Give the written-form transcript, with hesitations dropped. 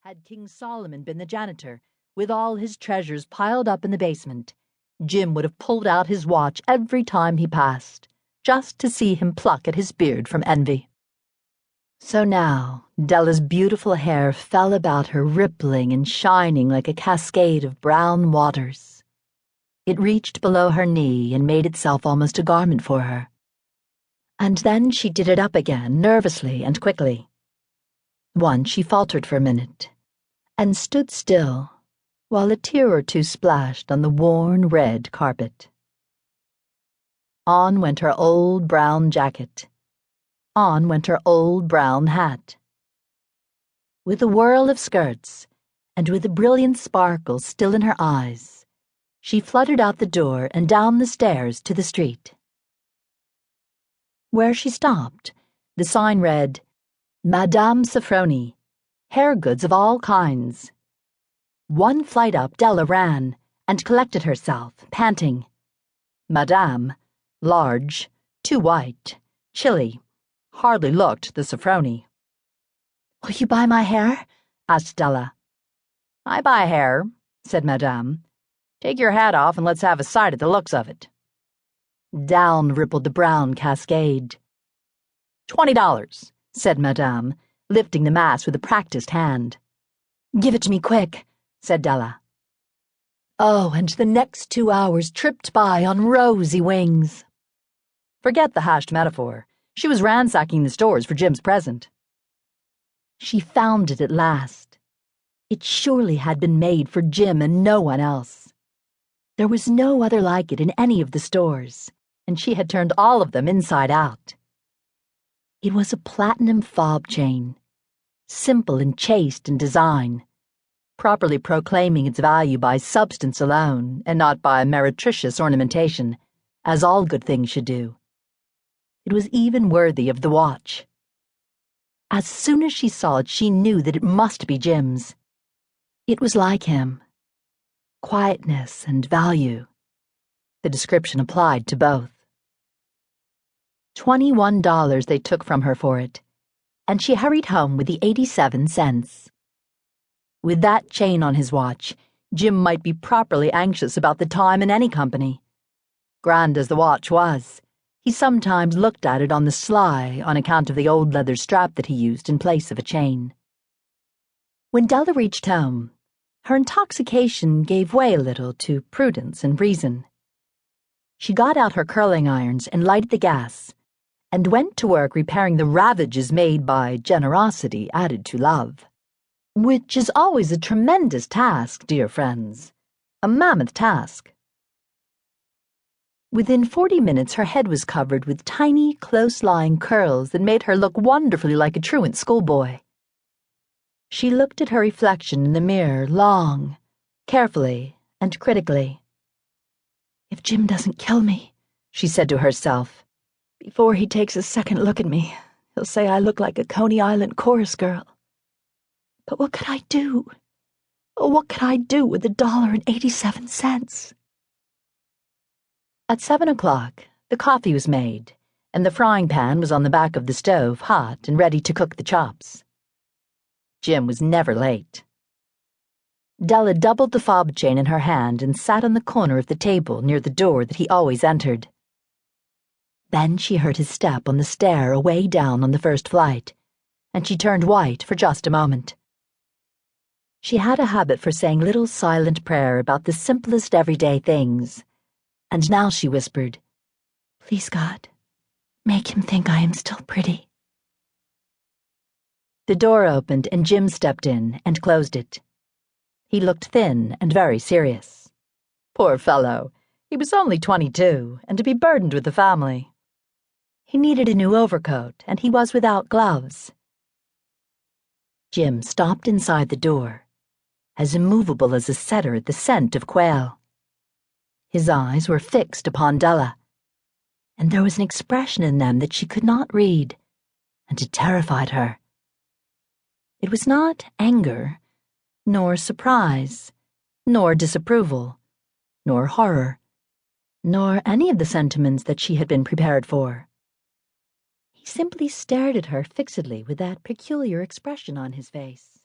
Had King Solomon been the janitor, with all his treasures piled up in the basement, Jim would have pulled out his watch every time he passed, just to see him pluck at his beard from envy. So now, Della's beautiful hair fell about her, rippling and shining like a cascade of brown waters. It reached below her knee and made itself almost a garment for her. And then she did it up again, nervously and quickly. Once she faltered for a minute, and stood still, while a tear or two splashed on the worn red carpet. On went her old brown jacket. On went her old brown hat. With a whirl of skirts, and with a brilliant sparkle still in her eyes, she fluttered out the door and down the stairs to the street. Where she stopped, the sign read, Madame Sofronie, hair goods of all kinds. One flight up, Della ran, and collected herself, panting. Madame, large, too white, chilly, hardly looked the Sofronie. "Will you buy my hair?" asked Della. "I buy hair," said Madame. "Take your hat off and let's have a sight at the looks of it." Down rippled the brown cascade. $20, said Madame, lifting the mass with a practiced hand. "Give it to me quick," said Della. Oh, and the next 2 hours tripped by on rosy wings. Forget the hashed metaphor. She was ransacking the stores for Jim's present. She found it at last. It surely had been made for Jim and no one else. There was no other like it in any of the stores, and she had turned all of them inside out. It was a platinum fob chain, simple and chaste in design, properly proclaiming its value by substance alone and not by meretricious ornamentation, as all good things should do. It was even worthy of the watch. As soon as she saw it, she knew that it must be Jim's. It was like him. Quietness and value. The description applied to both. $21 they took from her for it, and she hurried home with the 87 cents. With that chain on his watch, Jim might be properly anxious about the time in any company. Grand as the watch was, he sometimes looked at it on the sly on account of the old leather strap that he used in place of a chain. When Della reached home, her intoxication gave way a little to prudence and reason. She got out her curling irons and lighted the gas, and went to work repairing the ravages made by generosity added to love. Which is always a tremendous task, dear friends. A mammoth task. Within 40 minutes her head was covered with tiny, close-lying curls that made her look wonderfully like a truant schoolboy. She looked at her reflection in the mirror long, carefully, and critically. "If Jim doesn't kill me," she said to herself, "before he takes a second look at me, he'll say I look like a Coney Island chorus girl. But what could I do? Oh, what could I do with $1.87? At 7 o'clock, the coffee was made, and the frying pan was on the back of the stove, hot and ready to cook the chops. Jim was never late. Della doubled the fob chain in her hand and sat on the corner of the table near the door that he always entered. Then she heard his step on the stair away down on the first flight, and she turned white for just a moment. She had a habit for saying little silent prayer about the simplest everyday things, and now she whispered, "Please, God, make him think I am still pretty." The door opened and Jim stepped in and closed it. He looked thin and very serious. Poor fellow, he was only 22, and to be burdened with the family. He needed a new overcoat, and he was without gloves. Jim stopped inside the door, as immovable as a setter at the scent of quail. His eyes were fixed upon Della, and there was an expression in them that she could not read, and it terrified her. It was not anger, nor surprise, nor disapproval, nor horror, nor any of the sentiments that she had been prepared for. He simply stared at her fixedly with that peculiar expression on his face.